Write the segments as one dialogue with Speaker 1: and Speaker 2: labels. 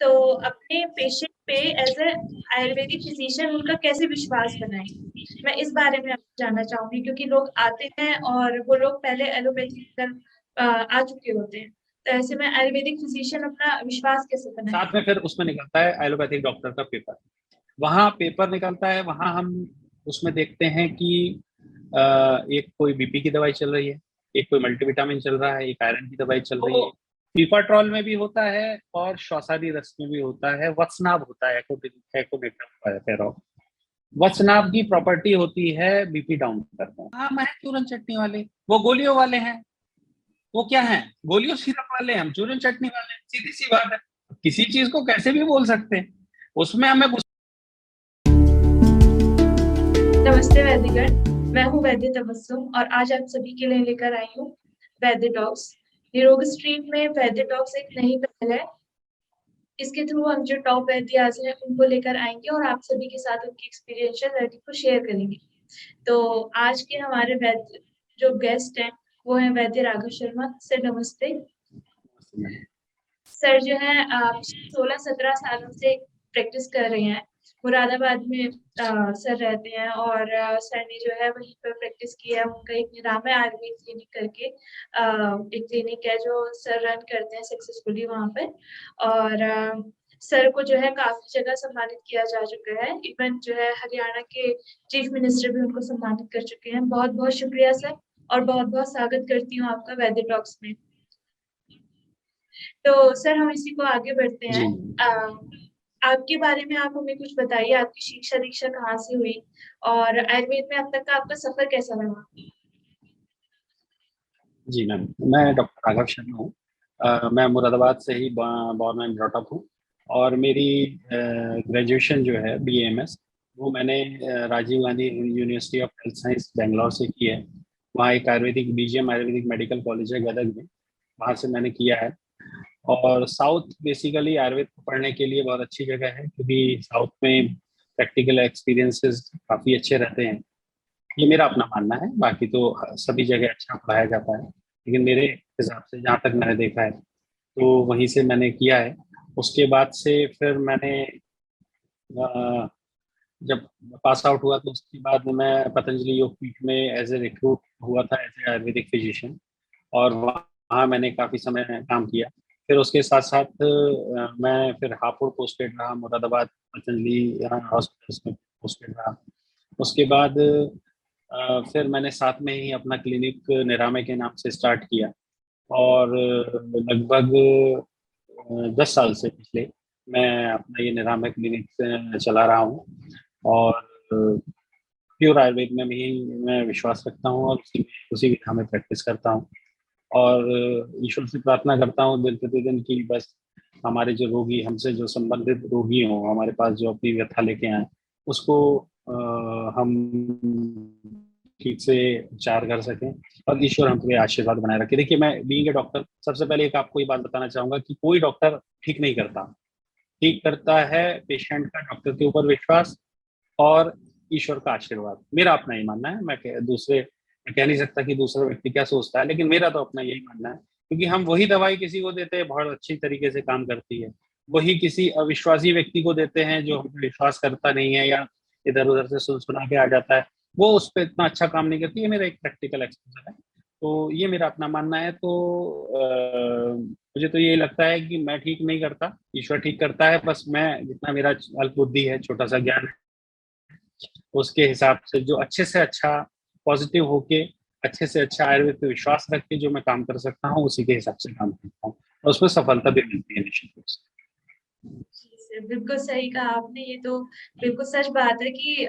Speaker 1: तो अपने पेशेंट पे एज ए आयुर्वेदिक फिजिशियन उनका कैसे विश्वास बनाएं, मैं इस बारे में आपसे जानना चाहूंगी, क्योंकि लोग आते हैं और वो लोग पहले एलोपैथी पर आ चुके होते हैं। तो ऐसे में आयुर्वेदिक फिजिशियन अपना विश्वास कैसे बनाए?
Speaker 2: साथ में फिर उसमें निकलता है एलोपैथिक डॉक्टर का पेपर। वहाँ पेपर निकलता है, वहाँ हम उसमें देखते हैं कि एक कोई बीपी की दवाई चल रही है, एक कोई मल्टीविटामिन चल रहा है, एक आयरन की दवाई चल रही है। फीफाट्रॉल में भी होता है और शौसादी रस में भी होता है, वत्सनाब होता है, एकोनिट्राफेरॉल। वत्सनाब की प्रॉपर्टी होती है बीपी डाउन करना। हाँ, मैं चूरन चटनी वाले, वो गोलियों वाले हैं। वो क्या है, गोलियों सिरप वाले, हम चूरन चटनी वाले, सीधी सी बात है। किसी चीज को कैसे भी बोल सकते हैं, उसमें हमें
Speaker 1: नमस्ते वैद्यगण, मैं हूँ वैद्य तबस्सुम और आज आप सभी के लिए लेकर आई हूँ वैद्य टॉक्स। निरोग स्ट्रीट में वैद्य टॉक्स एक नई पहल है। इसके थ्रू हम जो टॉप वैद्यास हैं उनको लेकर आएंगे और आप सभी के साथ उनकी एक्सपीरियंशियल लर्निंग को शेयर करेंगे। तो आज के हमारे वैद्य जो गेस्ट हैं वो है वैद्य राघव शर्मा। सर नमस्ते। सर जो है आप 16-17 सालों से प्रैक्टिस कर रहे हैं। मुरादाबाद में सर रहते हैं और सर ने जो है वहीं पर प्रैक्टिस की है। उनका एक निरामय आयुर्वेद क्लिनिक करके एक क्लिनिक है जो सर रन करते हैं सक्सेसफुली वहाँ पर। और सर को जो है काफी जगह सम्मानित किया जा चुका है। इवन जो है हरियाणा के चीफ मिनिस्टर भी उनको सम्मानित कर चुके हैं। बहुत बहुत शुक्रिया सर, और बहुत बहुत स्वागत करती हूँ आपका वैद्य टॉक्स में। तो सर हम इसी को आगे बढ़ते हैं। आपके बारे में आप हमें कुछ बताइए, आपकी शिक्षा दीक्षा कहाँ से हुई और आयुर्वेद में अब तक का आपका सफर कैसा रहा?
Speaker 2: जी मैम, मैं डॉक्टर राघव शर्मा हूँ। मैं मुरादाबाद से ही बॉर्न एंड ब्रॉट अप हूँ। और मेरी ग्रेजुएशन जो है BAMS, वो मैंने Rajiv Gandhi university of health science Bangalore से की है। वहाँ एक ayurvedic BGM ayurvedic medical college है गदग में, वहाँ से मैंने किया है। और साउथ बेसिकली आयुर्वेद को पढ़ने के लिए बहुत अच्छी जगह है, क्योंकि साउथ में प्रैक्टिकल एक्सपीरियंसेस काफ़ी अच्छे रहते हैं। ये मेरा अपना मानना है, बाकी तो सभी जगह अच्छा पढ़ाया जाता है, लेकिन मेरे हिसाब से जहाँ तक मैंने देखा है तो वहीं से मैंने किया है। उसके बाद से फिर मैंने जब पास आउट हुआ तो उसके बाद मैं पतंजलि योगपीठ में एज ए रिक्रूट हुआ था एज ए आयुर्वेदिक फिजिशियन। और वहाँ मैंने काफ़ी समय काम किया। फिर उसके साथ साथ मैं फिर हापुड़ पोस्टेड रहा, मुरादाबाद पतंजलि हॉस्पिटल्स में पोस्टेड रहा। उसके बाद फिर मैंने साथ में ही अपना क्लिनिक निरामय के नाम से स्टार्ट किया। और लगभग 10 साल से पिछले मैं अपना ये निरामय क्लिनिक चला रहा हूँ। और प्योर आयुर्वेद में भी मैं विश्वास रखता हूँ और उसी विधा में प्रैक्टिस करता हूँ। और ईश्वर से प्रार्थना करता हूँ दिन प्रतिदिन की बस हमारे जो रोगी, हमसे जो संबंधित रोगी हों, हमारे पास जो अपनी व्यथा लेके आए, उसको हम ठीक से उपचार कर सकें और ईश्वर हम पे आशीर्वाद बनाए रखे। देखिए, मैं बीइंग ए डॉक्टर सबसे पहले एक आपको ये बात बताना चाहूंगा कि कोई डॉक्टर ठीक नहीं करता। ठीक करता है पेशेंट का डॉक्टर के ऊपर विश्वास और ईश्वर का आशीर्वाद। मेरा अपना ही मानना है। मैं कह नहीं सकता कि दूसरा व्यक्ति क्या सोचता है, लेकिन मेरा तो अपना यही मानना है। क्योंकि हम वही दवाई किसी को देते हैं बहुत अच्छी तरीके से काम करती है, वही किसी अविश्वासी व्यक्ति को देते हैं जो हम पे विश्वास करता नहीं है या इधर उधर से सुन सुना के आ जाता है, वो उस पर इतना अच्छा काम नहीं करती। ये मेरा एक प्रैक्टिकल एक्सपीरियंस है, तो ये मेरा अपना मानना है। तो मुझे तो ये लगता है कि मैं ठीक नहीं करता, ईश्वर ठीक करता है। बस मैं जितना मेरा अल्प बुद्धि है, छोटा सा ज्ञान है, उसके हिसाब से जो अच्छे से अच्छा पॉजिटिव होके अच्छे से अच्छा आयुर्वेद पे विश्वास रख के जो मैं काम कर सकता हूँ उसी के हिसाब से काम करता हूँ, और उसमें सफलता भी मिलती है निश्चित रूप से।
Speaker 1: जी सर, बिल्कुल सही कहा आपने। ये तो बिल्कुल सच बात है कि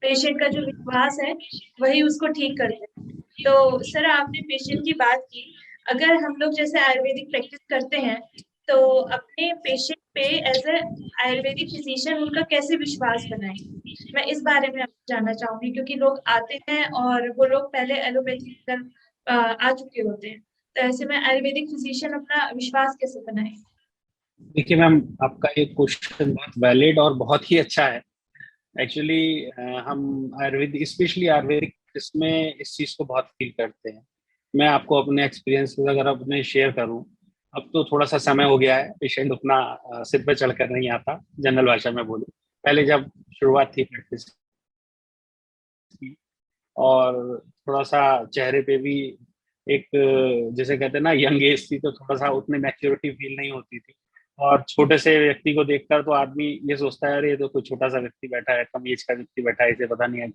Speaker 1: पेशेंट का जो विश्वास है वही उसको ठीक करता है। तो सर आपने पेशेंट की बात की, अगर हम लोग जैसे आयुर्वेदिक प्रैक्टिस करते हैं तो अपने पेशेंट पे एज ए आयुर्वेदिक फिजिशियन उनका कैसे विश्वास बनाएं, मैं इस बारे में आपसे जानना चाहूंगी, क्योंकि लोग आते हैं और वो लोग पहले एलोपैथी पर आ चुके होते हैं। तो ऐसे में आयुर्वेदिक फिजिशियन अपना विश्वास कैसे बनाए?
Speaker 2: देखिए मैम, आपका ये क्वेश्चन बहुत वैलिड और बहुत ही अच्छा है। एक्चुअली हम आयुर्वेद स्पेशली आयुर्वेदिक इसमें इस चीज़ को बहुत फील करते हैं। मैं आपको अपने एक्सपीरियंस अगर अपने शेयर करूं अब तो थोड़ा सा समय हो गया है, पेशेंट उतना सिर पे चढ़कर नहीं आता, जनरल भाषा में बोलूं। पहले जब शुरुआत थी प्रैक्टिस की, और थोड़ा सा चेहरे पे भी एक जैसे कहते हैं ना यंग एज थी, तो थोड़ा सा उतनी मैच्योरिटी फील नहीं होती थी। और छोटे से व्यक्ति को देखकर तो आदमी ये सोचता है, अरे ये तो कोई छोटा सा व्यक्ति बैठा है, कम एज का व्यक्ति बैठा है, इसे पता नहीं है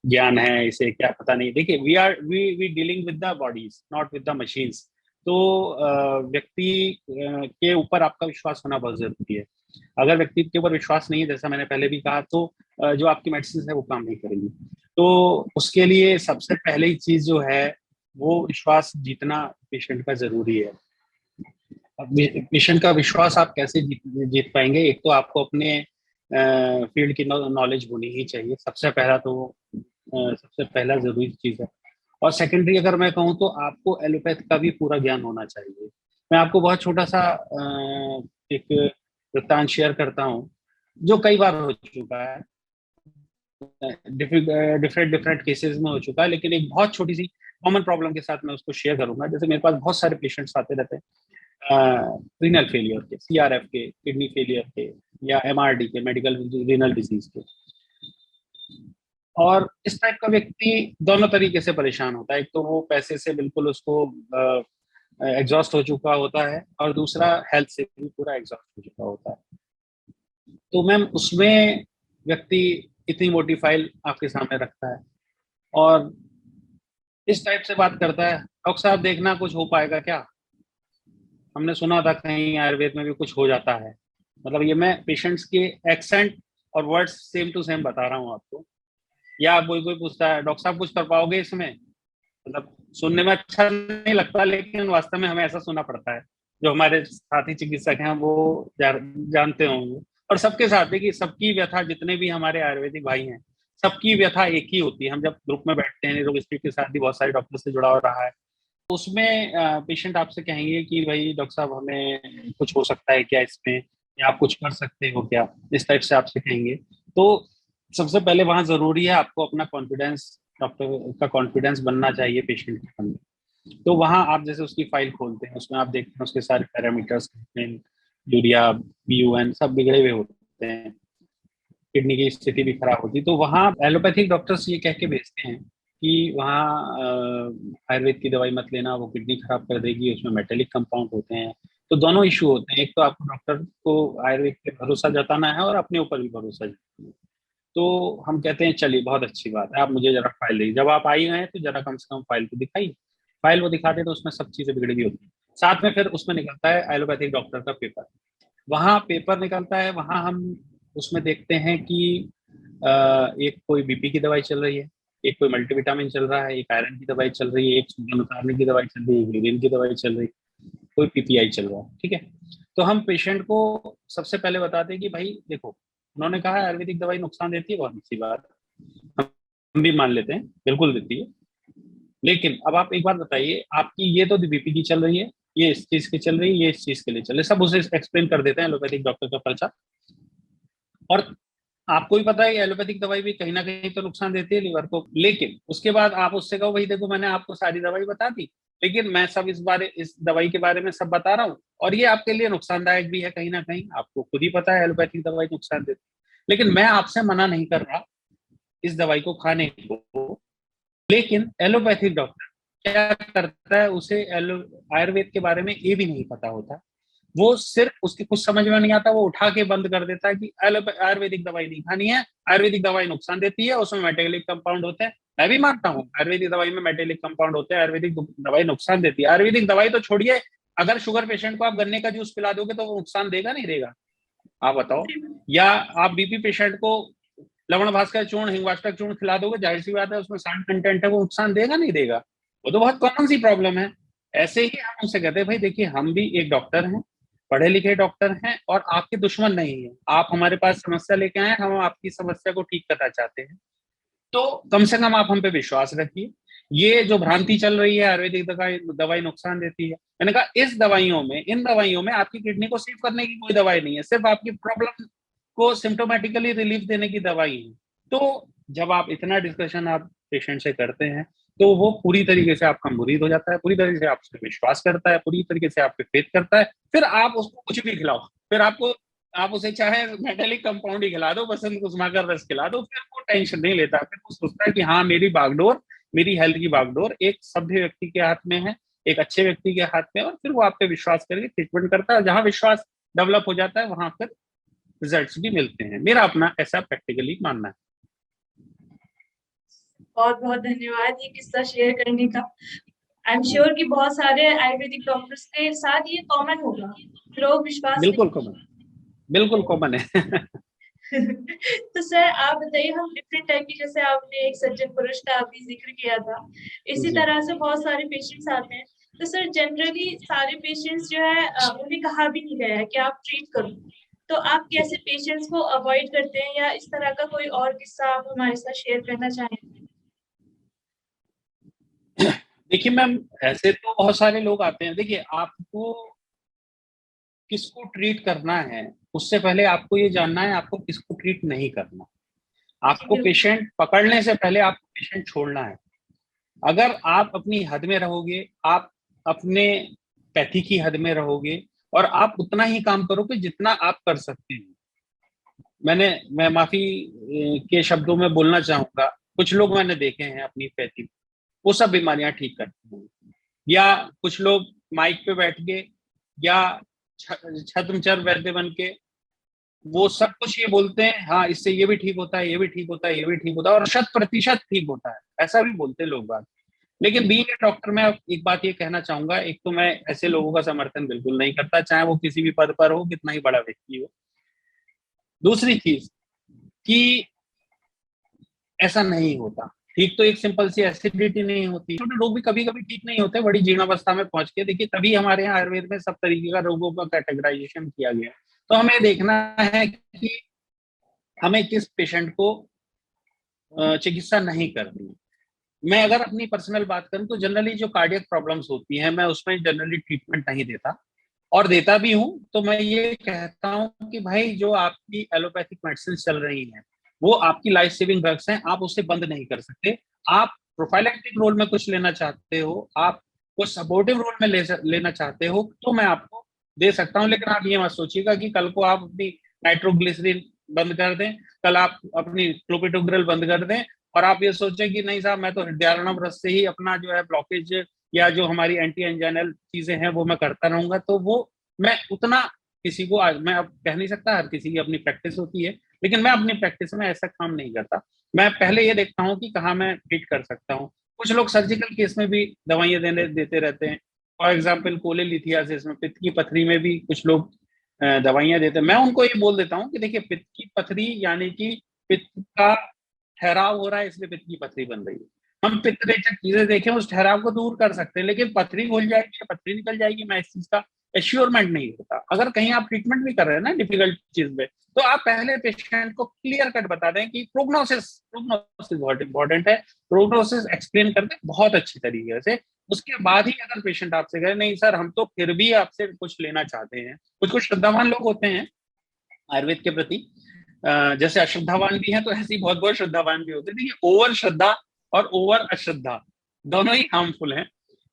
Speaker 2: ज्ञान है, इसे क्या पता नहीं। देखिए, we dealing with the bodies, not with the machines. तो व्यक्ति के ऊपर आपका विश्वास होना बहुत जरूरी है। अगर व्यक्ति के ऊपर विश्वास नहीं है, जैसा मैंने पहले भी कहा, तो जो आपकी मेडिसिन है वो काम नहीं करेगी। तो उसके लिए सबसे पहले ही चीज जो है वो विश्वास जीतना पेशेंट का जरूरी है। अब पेशेंट का विश्वास आप कैसे जीत पाएंगे? एक तो आपको अपने फील्ड की नॉलेज होनी ही चाहिए, सबसे पहला तो सबसे पहला जरूरी चीज है। और सेकेंडरी अगर मैं कहूँ तो आपको एलोपैथ का भी पूरा ज्ञान होना चाहिए। मैं आपको बहुत छोटा सा एक वृत्तांत शेयर करता हूँ, जो कई बार हो चुका है, डिफरेंट डिफरेंट केसेस में हो चुका है, लेकिन एक बहुत छोटी सी कॉमन प्रॉब्लम के साथ मैं उसको शेयर करूंगा। जैसे मेरे पास बहुत सारे पेशेंट्स आते रहते हैं रीनल फेलियर के, सीआरएफ के, किडनी फेलियर के, या एमआरडी के, मेडिकल रीनल डिजीज के। और इस टाइप का व्यक्ति दोनों तरीके से परेशान होता है। एक तो वो पैसे से बिल्कुल उसको एग्जॉस्ट हो चुका होता है, और दूसरा हेल्थ से भी पूरा एग्जॉस्ट हो चुका होता है। तो मैम उसमें व्यक्ति इतनी मोटी फाइल आपके सामने रखता है और इस टाइप से बात करता है, डॉक्टर साहब देखना कुछ हो पाएगा क्या? हमने सुना था कहीं आयुर्वेद में भी कुछ हो जाता है। मतलब ये मैं पेशेंट्स के एक्सेंट और वर्ड्स सेम टू सेम बता रहा हूँ आपको। या कोई कोई पूछता है, डॉक्टर साहब कुछ कर पाओगे इसमें? मतलब सुनने में अच्छा नहीं लगता, लेकिन वास्तव में हमें ऐसा सुनना पड़ता है। जो हमारे साथी चिकित्सक हैं वो जानते होंगे। और सबके साथ देखिए, सबकी व्यथा, जितने भी हमारे आयुर्वेदिक भाई हैं, सबकी व्यथा एक ही होती है। हम जब ग्रुप में बैठते हैं, निरोग स्पीड के साथ भी बहुत सारे डॉक्टर से जुड़ा हो रहा है, तो उसमें पेशेंट आपसे कहेंगे कि भाई डॉक्टर साहब हमें कुछ हो सकता है क्या इसमें, या आप कुछ कर सकते हो क्या, इस टाइप से आपसे कहेंगे। तो सबसे पहले वहां जरूरी है आपको अपना कॉन्फिडेंस, डॉक्टर का कॉन्फिडेंस बनना चाहिए पेशेंट के अंदर। तो वहां आप जैसे उसकी फाइल खोलते हैं, उसमें आप देखते हैं उसके सारे पैरामीटर्स, यूरिया, बीयूएन सब बिगड़े हुए होते हैं, किडनी की स्थिति भी खराब होती है। तो वहाँ एलोपैथिक डॉक्टर्स ये कह के भेजते हैं कि वहाँ आयुर्वेद की दवाई मत लेना, वो किडनी खराब कर देगी, उसमें मेटेलिक कंपाउंड होते हैं। तो दोनों इश्यू होते हैं, एक तो आपको डॉक्टर को आयुर्वेद पे भरोसा जताना है और अपने ऊपर भी भरोसा जताना है। तो हम कहते हैं चलिए बहुत अच्छी बात है, आप मुझे जरा फाइल दीजिए। जब आप आई हैं तो जरा कम से कम फाइल को दिखाइए। फाइल वो दिखाते तो उसमें सब चीजें बिगड़ी हुई होती हैं। साथ में फिर उसमें निकलता है एलोपैथिक डॉक्टर का पेपर। वहाँ पेपर निकलता है, वहाँ हम उसमें देखते हैं कि एक कोई बीपी की दवाई चल रही है, एक कोई मल्टीविटामिन चल रहा है, एक आयरन की दवाई चल रही है, एक सोडियम उतारने की दवाई चल रही है, एक यूरिन की दवाई चल रही है, कोई पीपीआई चल रहा है। ठीक है। तो हम पेशेंट को सबसे पहले बताते हैं कि भाई देखो, उन्होंने कहा है आयुर्वेदिक दवाई नुकसान देती है, बहुत अच्छी बात, हम भी मान लेते हैं, बिल्कुल देती है। लेकिन अब आप एक बात बताइए, आपकी ये तो बीपी की चल रही है, ये इस चीज की चल रही है, ये इस चीज के लिए चल रही है, सब उसे एक्सप्लेन कर देते हैं एलोपैथिक डॉक्टर का पर्चा। और आपको भी पता है एलोपैथिक दवाई भी कहीं ना कहीं तो नुकसान देती है लीवर को। लेकिन उसके बाद आप उससे कहो भाई देखो मैंने आपको सारी दवाई बता दी, लेकिन मैं सब इस दवाई के बारे में सब बता रहा हूँ, और ये आपके लिए नुकसानदायक भी है, कहीं ना कहीं आपको खुद ही पता है एलोपैथिक दवाई नुकसान देती है, लेकिन मैं आपसे मना नहीं कर रहा इस दवाई को खाने को। लेकिन एलोपैथिक डॉक्टर क्या करता है, उसे आयुर्वेद के बारे में ये भी नहीं पता होता। वो सिर्फ उसके कुछ समझ में नहीं आता, वो उठा के बंद कर देता है कि आयुर्वेदिक दवाई नहीं खानी है, आयुर्वेदिक दवाई नुकसान देती है, उसमें मेटेलिक कंपाउंड होते हैं। मैं भी मानता हूँ आयुर्वेदिक दवाई में मेटेलिक कंपाउंड होते हैं, आयुर्वेदिक दवाई नुकसान देती है। आयुर्वेदिक दवाई तो छोड़िए, अगर शुगर पेशेंट को आप गन्ने का जूस पिला दोगे तो वो नुकसान देगा नहीं देगा? आप बताओ। या आप बीपी पेशेंट को लवण भास्कर चूर्ण, हिंगवाष्टक चूर्ण खिला दोगे, जाहिर सी बात है उसमें साल्ट कंटेंट है, वो नुकसान देगा नहीं देगा? वो तो बहुत कॉमन सी प्रॉब्लम है। ऐसे ही हम उनसे कहते हैं भाई देखिए हम भी एक डॉक्टर हैं, पढ़े लिखे डॉक्टर हैं, और आपके दुश्मन नहीं है। आप हमारे पास समस्या लेके आए, हम आपकी समस्या को ठीक करना चाहते हैं, तो कम से कम आप हम पे विश्वास रखिए। ये जो भ्रांति चल रही है आयुर्वेदिक दवाई दवाई नुकसान देती है, मैंने कहा इस दवाइयों में, इन दवाइयों में आपकी किडनी को सेव करने की कोई दवाई नहीं है, सिर्फ आपकी प्रॉब्लम को सिम्टोमेटिकली रिलीफ देने की दवाई है। तो जब आप इतना डिस्कशन आप पेशेंट से करते हैं, तो वो पूरी तरीके से आपका मुरीद हो जाता है, पूरी तरीके से आपसे विश्वास करता है, पूरी तरीके से आप पे फेथ करता है। फिर आप उसको कुछ भी खिलाओ, फिर आप उसे चाहे मेटेलिक कंपाउंड ही खिला दो, बसंत कुसुमा का रस खिला दो, फिर वो टेंशन नहीं लेता। फिर वो सोचता है कि हाँ, मेरी बागडोर, मेरी हेल्थ की बागडोर एक सभ्य व्यक्ति के हाथ में है, एक अच्छे व्यक्ति के हाथ में है, और फिर वो आप पे विश्वास करके ट्रीटमेंट करता है। जहां विश्वास डेवलप हो जाता है वहां फिर रिजल्ट्स भी मिलते हैं। मेरा अपना ऐसा प्रैक्टिकली मानना है।
Speaker 1: बहुत बहुत धन्यवाद ये किस्सा शेयर करने का। आई एम श्योर कि बहुत सारे आयुर्वेदिक डॉक्टर्स के साथ ये कॉमन होगा, लोग विश्वास
Speaker 2: बिल्कुल
Speaker 1: नहीं।
Speaker 2: कॉमन, बिल्कुल कॉमन है।
Speaker 1: तो सर आप बताइए, हम डिफरेंट टाइप की, जैसे आपने एक सज्जन पुरुष का अभी जिक्र किया था, इसी
Speaker 2: जी।
Speaker 1: तरह से बहुत सारे पेशेंट्स आते हैं। तो सर जनरली सारे पेशेंट्स जो है उन्हें कहा भी नहीं गया है कि आप ट्रीट करो, तो आप कैसे पेशेंट्स को अवॉइड करते हैं, या इस तरह का कोई और किस्सा आप हमारे साथ शेयर करना चाहें?
Speaker 2: देखिए मैम, ऐसे तो बहुत सारे लोग आते हैं। देखिए, आपको किसको ट्रीट करना है, उससे पहले आपको ये जानना है आपको किसको ट्रीट नहीं करना।
Speaker 1: जी
Speaker 2: आपको
Speaker 1: बिल्कुल।
Speaker 2: पेशेंट पकड़ने से पहले आपको पेशेंट छोड़ना है। अगर आप अपनी हद में रहोगे, आप अपने पैथी की हद में रहोगे, और आप उतना ही काम करोगे जितना आप कर सकते हैं। मैं माफी के शब्दों में बोलना चाहूंगा, कुछ लोग मैंने देखे हैं अपनी पैथी में, वो सब बीमारियां ठीक करते हैं। या कुछ लोग माइक पे बैठ के, या छद्मचर वैद्य बन के, वो सब कुछ ये बोलते हैं, हाँ इससे ये भी ठीक होता है, ये भी ठीक होता है, ये भी ठीक होता है, और 100% ठीक होता है, ऐसा भी बोलते हैं लोग बात। लेकिन बीइंग ए डॉक्टर, मैं एक बात ये कहना चाहूंगा, एक तो मैं ऐसे लोगों का समर्थन बिल्कुल नहीं करता, चाहे वो किसी भी पद पर हो, कितना ही बड़ा व्यक्ति हो। दूसरी चीज कि ऐसा नहीं होता। ठीक तो एक सिंपल सी एसिडिटी नहीं होती, छोटे लोग भी कभी कभी ठीक नहीं होते बड़ी जीर्णावस्था में पहुंच के। देखिए, तभी हमारे यहाँ आयुर्वेद में सब तरीके का रोगों का कैटेगराइजेशन किया गया है। तो हमें देखना है कि हमें किस पेशेंट को चिकित्सा नहीं करनी। मैं अगर अपनी पर्सनल बात करूं तो जनरली जो कार्डियक प्रॉब्लम्स होती हैं, मैं उसमें जनरली ट्रीटमेंट नहीं देता, और देता भी हूं तो मैं ये कहता हूं कि भाई, जो आपकी एलोपैथिक मेडिसिन चल रही हैं वो आपकी लाइफ सेविंग ड्रग्स हैं, आप उसे बंद नहीं कर सकते। आप प्रोफाइलैक्टिक रोल में कुछ लेना चाहते हो, आप कुछ सपोर्टिव रोल में लेना चाहते हो, तो मैं आपको दे सकता हूं। लेकिन आप ये मत सोचिएगा कि कल को आप अपनी नाइट्रोग्लिसरीन बंद कर दें, कल आप अपनी क्लोपिटोग्रेल बंद कर दें, और आप ये सोचें कि नहीं साहब, मैं तो हृदयार्णव रस से ही अपना जो है ब्लॉकेज या जो हमारी एंटी एंजाइनल चीजें हैं वो मैं करता रहूंगा। तो वो मैं उतना किसी को आज मैं अब कह नहीं सकता, हर किसी की अपनी प्रैक्टिस होती है, लेकिन मैं अपनी प्रैक्टिस में ऐसा काम नहीं करता। मैं पहले ये देखता हूँ कि कहाँ मैं ट्रीट कर सकता हूँ। कुछ लोग सर्जिकल केस में भी दवाइयाँ देते रहते हैं। फॉर एग्जाम्पल कोलेलिथियासिस में, पित्त की पथरी में भी कुछ लोग दवाइयाँ देते हैं। मैं उनको ये बोल देता हूँ कि देखिए, पित्त की पथरी यानी कि पित्त का ठहराव हो रहा है, इसलिए पित्त की पथरी बन रही है। हम पित्तरेचक चीजें देखें, उस ठहराव को दूर कर सकते हैं, लेकिन पथरी खुल जाएगी या पथरी निकल जाएगी, मैं इस चीज का एश्योरमेंट नहीं होता। अगर कहीं आप ट्रीटमेंट भी कर रहे हैं ना डिफिकल्ट चीज में, तो आप पहले पेशेंट को क्लियर कट बता दें कि प्रोग्नोसिस प्रोग्नोसिस बहुत इंपॉर्टेंट है, प्रोग्नोसिस एक्सप्लेन कर दें बहुत अच्छी तरीके से। उसके बाद ही अगर पेशेंट आपसे कहे नहीं सर, हम तो फिर भी आपसे कुछ लेना चाहते हैं, कुछ कुछ श्रद्धावान लोग होते हैं आयुर्वेद के प्रति, जैसे अश्रद्धावान भी है, तो ऐसी बहुत बहुत श्रद्धावान भी होते हैं। देखिए, ओवर श्रद्धा और ओवर अश्रद्धा दोनों ही हार्मफुल है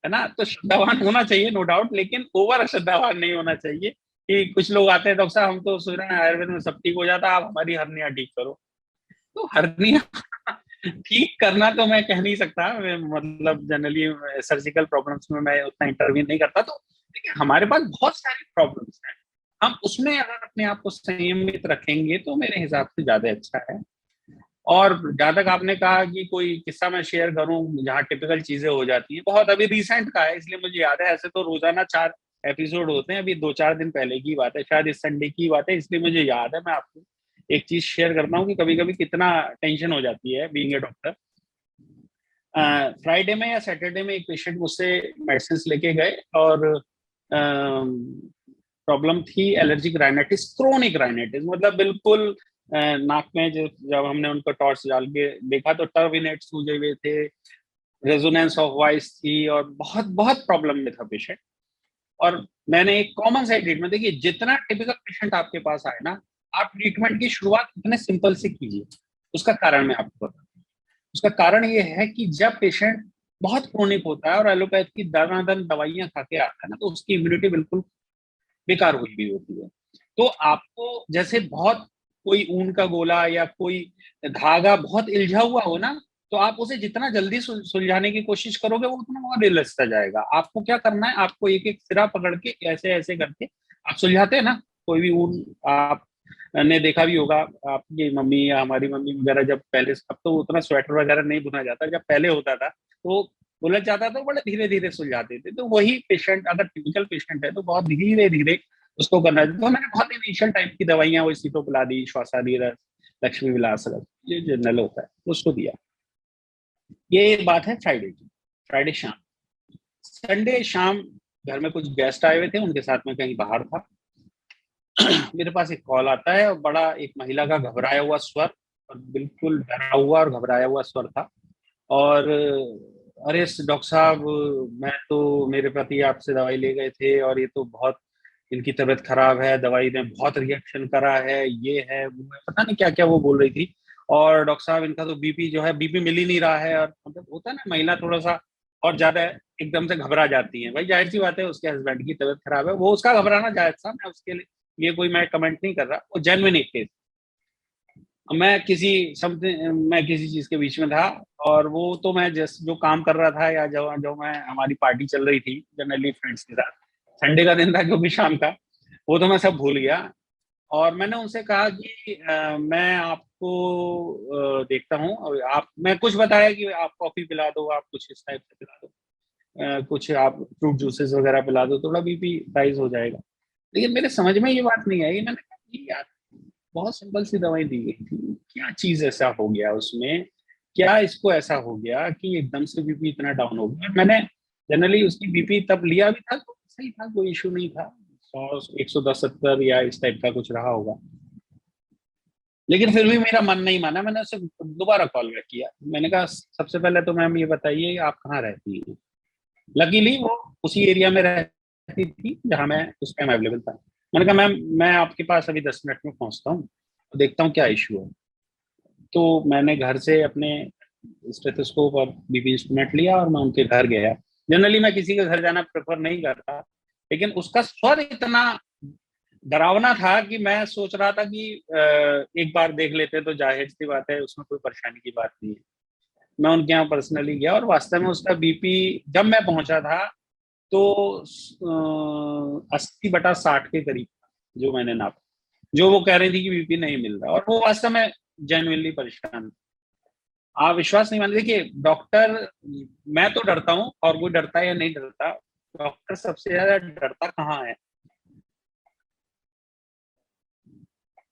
Speaker 2: ना। तो श्रद्धावान होना चाहिए नो डाउट, लेकिन ओवर अश्रद्धावान नहीं होना चाहिए। कि कुछ लोग आते हैं, डॉक्टर साहब हम तो सोच रहे हैं आयुर्वेद में सब ठीक हो जाता है, आप हमारी हर्निया ठीक करो। तो हर्निया ठीक करना तो मैं कह नहीं सकता, मैं मतलब जनरली सर्जिकल प्रॉब्लम्स में मैं उतना इंटरवीन नहीं करता। तो देखिए, हमारे पास बहुत सारी प्रॉब्लम्स हैं, हम उसमें अगर अपने आप को संयमित रखेंगे तो मेरे हिसाब से ज्यादा अच्छा है। और जहां तक आपने कहा कि कोई किस्सा मैं शेयर करूं जहाँ टिपिकल चीजें हो जाती है, बहुत अभी रिसेंट का है इसलिए मुझे याद है। ऐसे तो रोजाना 4 एपिसोड होते हैं, अभी 2-4 दिन पहले की बात है, शायद इस संडे की बात है, इसलिए मुझे याद है। मैं आपको एक चीज शेयर करता हूँ कि कभी कभी कितना टेंशन हो जाती है बीइंग ए डॉक्टर। फ्राइडे में या सैटरडे में एक पेशेंट मुझसे मेडिसिन लेके गए, और प्रॉब्लम थी एलर्जिक राइनाइटिस, क्रोनिक राइनाइटिस, मतलब बिल्कुल नाक में जब हमने उनको टॉर्च डाल के देखा तो टर्बिनेट सूजे हुए थे, रेजोनेंस ऑफ वॉइस थी, और बहुत बहुत प्रॉब्लम में था पेशेंट। और मैंने एक कॉमन सा ट्रीटमेंट, देखिए जितना टिपिकल पेशेंट आपके पास आए ना, आप ट्रीटमेंट की शुरुआत इतने सिंपल से कीजिए। उसका कारण मैं आपको बताता हूँ। उसका कारण ये है कि जब पेशेंट बहुत क्रोनिक होता है और एलोपैथ की दनादन दवाइयां खा के आता है ना, तो उसकी इम्यूनिटी बिल्कुल बेकार हुई भी होती है। तो आपको जैसे बहुत कोई ऊन का गोला या कोई धागा बहुत इल्झा हुआ हो ना, तो आप उसे जितना जल्दी सुलझाने की कोशिश करोगे वो उतना और उलझता जाएगा। आपको क्या करना है, आपको एक एक सिरा पकड़ के ऐसे ऐसे करके आप सुलझाते हैं ना कोई भी ऊन, आप ने देखा भी होगा आपकी मम्मी या हमारी मम्मी वगैरह, जब पहले, अब तो उतना स्वेटर वगैरह नहीं बुना जाता, जब पहले होता था तो उलझ जाता था, बड़े धीरे धीरे सुलझाते थे। तो वही पेशेंट अगर टिपिकल पेशेंट है तो बहुत धीरे धीरे उसको करना है। तो मैंने बहुत इनिशियल टाइप की दवाइयां, वही सीतोपलादी, श्वासादी रस, लक्ष्मी विलास रस, ये जनरल होता है, उसको दिया। ये बात है फ्राइडे की। फ्राइडे शाम, संडे शाम घर में कुछ गेस्ट आए हुए थे, उनके साथ में कहीं बाहर था। मेरे पास एक कॉल आता है और बड़ा एक महिला का घबराया हुआ स्वर, और बिल्कुल डरा हुआ और घबराया हुआ स्वर था। और अरे डॉक्टर साहब, मैं तो, मेरे पति आपसे दवाई ले गए थे और ये तो बहुत, इनकी तबीयत खराब है, दवाई ने बहुत रिएक्शन करा है, ये है वो है, पता नहीं क्या क्या वो बोल रही थी। और डॉक्टर साहब इनका तो बीपी जो है, बीपी मिल ही नहीं रहा है। और मतलब होता है ना, महिला थोड़ा सा और ज्यादा एकदम से घबरा जाती है। भाई जाहिर सी बात है, उसके हस्बैंड की तबीयत खराब है, वो उसका घबराना जायज था, मैं उसके लिए कोई मैं कमेंट नहीं कर रहा, वो जेन्युइन एक केस। मैं किसी चीज के बीच में था, और वो तो मैं जस्ट जो काम कर रहा था, या जो जो मैं, हमारी पार्टी चल रही थी जनरली फ्रेंड्स के साथ, संडे का दिन था क्योंकि शाम था, वो तो मैं सब भूल गया। और मैंने उनसे कहा कि मैं आपको देखता हूँ, और आप, मैं कुछ बताया कि आप कॉफी पिला दो, आप कुछ इस टाइप से पिला दो, कुछ आप फ्रूट जूसेस वगैरह पिला दो, थोड़ा बीपी राइज हो जाएगा। लेकिन मेरे समझ में ये बात नहीं आई। मैंने कहा कि यार, बहुत सिंपल सी दवाई दी गई थी, क्या चीज ऐसा हो गया उसमें, क्या इसको ऐसा हो गया कि एकदम से बीपी इतना डाउन हो गया। मैंने जनरली उसकी बीपी तब लिया भी था तो सही था, कोई इशू नहीं था, 110-170 या इस टाइप का कुछ रहा होगा। लेकिन फिर भी मेरा मन नहीं माना, मैंने उसे दोबारा कॉल बैक किया। मैंने कहा सबसे पहले तो मैम ये बताइए आप कहाँ रहती हैं। लकीली वो उसी एरिया में रहती थी जहाँ मैं उस टाइम अवेलेबल था। मैंने कहा मैम, मैं आपके पास अभी 10 मिनट में पहुंचता हूँ, तो देखता हूँ क्या इशू है। तो मैंने घर से अपने स्टेथोस्कोप और बीपी इंस्ट्रूमेंट लिया और मैं उनके घर गया। जनरली मैं किसी के घर जाना प्रेफर नहीं करता, लेकिन उसका स्वर इतना डरावना था कि मैं सोच रहा था कि एक बार देख लेते तो जाहिर सी बात है उसमें कोई परेशानी की बात नहीं है। मैं उनके यहाँ पर्सनली गया और वास्तव में उसका बीपी जब मैं पहुंचा था तो 80/60 के करीब था, जो मैंने नापा। जो वो कह रही थी कि बीपी नहीं मिल रहा, और वो वास्तव में जेन्युइनली परेशान था। आप विश्वास नहीं मान, देखिए डॉक्टर, मैं तो डरता हूँ, और कोई डरता है या नहीं डरता, डॉक्टर सबसे ज्यादा डरता कहाँ है।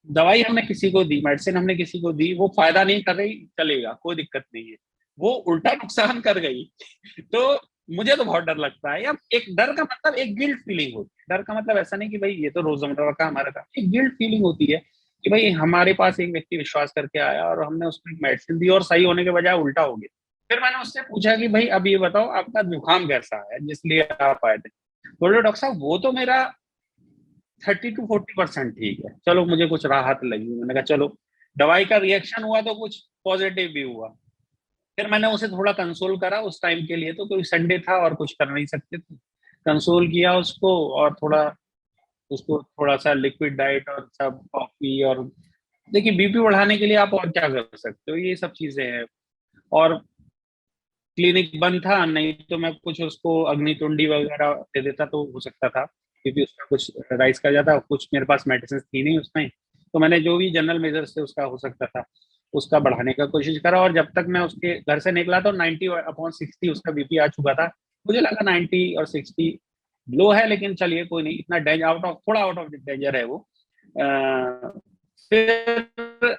Speaker 2: दवाई हमने किसी को दी, मेडिसिन हमने किसी को दी, वो फायदा नहीं कर रही, चलेगा, कोई दिक्कत नहीं है, वो उल्टा नुकसान कर गई तो मुझे तो बहुत डर लगता है। या एक डर का मतलब एक गिल्ट फीलिंग होती है। डर का मतलब ऐसा नहीं कि भाई ये तो रोजमर्रा का हमारा काम, एक गिल्ट फीलिंग होती है कि भाई हमारे पास एक व्यक्ति विश्वास करके आया और हमने उसको एक मेडिसिन दी और सही होने के बजाय उल्टा हो गया। फिर मैंने उससे पूछा कि भाई अब ये बताओ आपका जुकाम कैसा है जिसलिए आप आए थे। बोले डॉक्टर साहब वो तो मेरा 30 to 40% ठीक है, चलो मुझे कुछ राहत लगी। मैंने कहा चलो, दवाई का रिएक्शन हुआ तो कुछ पॉजिटिव भी हुआ। फिर मैंने उसे थोड़ा कंसोल करा उस टाइम के लिए, तो कोई संडे था और कुछ कर नहीं सकते थे, कंसोल किया उसको, और थोड़ा उसको थोड़ा सा लिक्विड डाइट और सब कॉफी, और देखिए बीपी बढ़ाने के लिए आप और क्या कर सकते हो, ये सब चीजें हैं। और क्लिनिक बंद था, नहीं तो मैं कुछ उसको अग्नितुंडी वगैरह दे देता तो हो सकता था, क्योंकि उसका कुछ राइस कर जाता, कुछ मेरे पास मेडिसिन थी नहीं उसमें। तो मैंने जो भी जनरल मेजर्स थे उसका हो सकता था उसका बढ़ाने का कोशिश करा। और जब तक मैं उसके घर से निकला तो 90/60 उसका बीपी आ चुका था। मुझे लगा 90 और 60 लो है, लेकिन चलिए कोई नहीं, इतना डेंजर, थोड़ा आउट ऑफ डेंजर है वो। फिर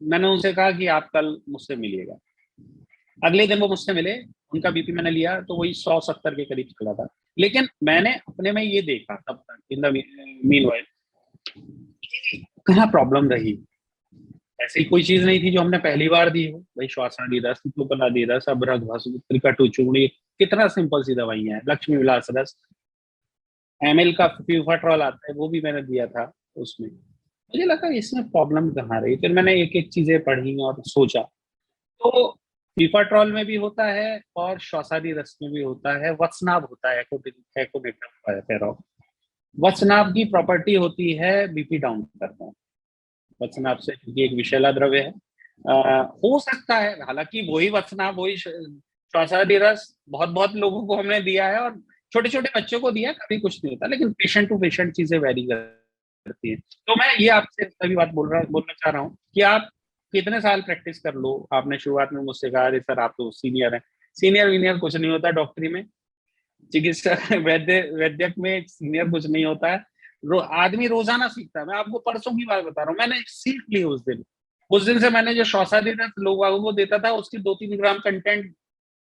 Speaker 2: मैंने उनसे कहा कि आप कल मुझसे मिलिएगा। अगले दिन वो मुझसे मिले, उनका बीपी मैंने लिया तो वही 100-70 के करीब चला था। लेकिन मैंने अपने में ये देखा तब तक, इन द मीन वाइल, कहाँ प्रॉब्लम रही। ऐसी कोई चीज नहीं थी जो हमने पहली बार दी हो। भाई श्वासादी रस, प्लुपलादी रस, अभ्रक भस्म, त्रिकटु चूर्णी, कितना सिंपल सी दवाइयां हैं, लक्ष्मी विलास रस, एमएल का फ्यूफाट्रॉल आता है वो भी मैंने दिया था उसमें। मुझे लगा इसमें प्रॉब्लम कहाँ रही। फिर मैंने एक एक चीजें पढ़ी और सोचा, तो फीफाट्रॉल में भी होता है और श्वासादी रस में भी होता है, वत्सनाभ होता है, एकोनिट्रापेरॉल। वत्सनाभ की प्रॉपर्टी होती है बीपी डाउन करना, वत्सनाभ से, क्योंकि एक विषैला द्रव्य है। हो सकता है, हालांकि वही वत्सनाभ, वही श्वासादी रस बहुत बहुत लोगों को हमने दिया है और छोटे छोटे बच्चों को दिया, कभी कुछ नहीं होता, लेकिन पेशेंट टू पेशेंट चीजें वेरी करती है। तो मैं ये आपसे सभी बात बोलना चाह रहा हूँ कि आप कितने साल प्रैक्टिस कर लो, आपने शुरुआत में मुझसे कहा अरे सर आप तो सीनियर हैं। सीनियर वीनियर कुछ नहीं होता डॉक्टरी में, चिकित्सा वैद्यक में सीनियर कुछ नहीं होता है। आदमी रोजाना सीखता है। मैं आपको परसों की बात बता रहा हूँ, मैंने सीख ली उस दिन से मैंने जो श्वासादी लोगों को देता था उसकी 2-3 ग्राम कंटेंट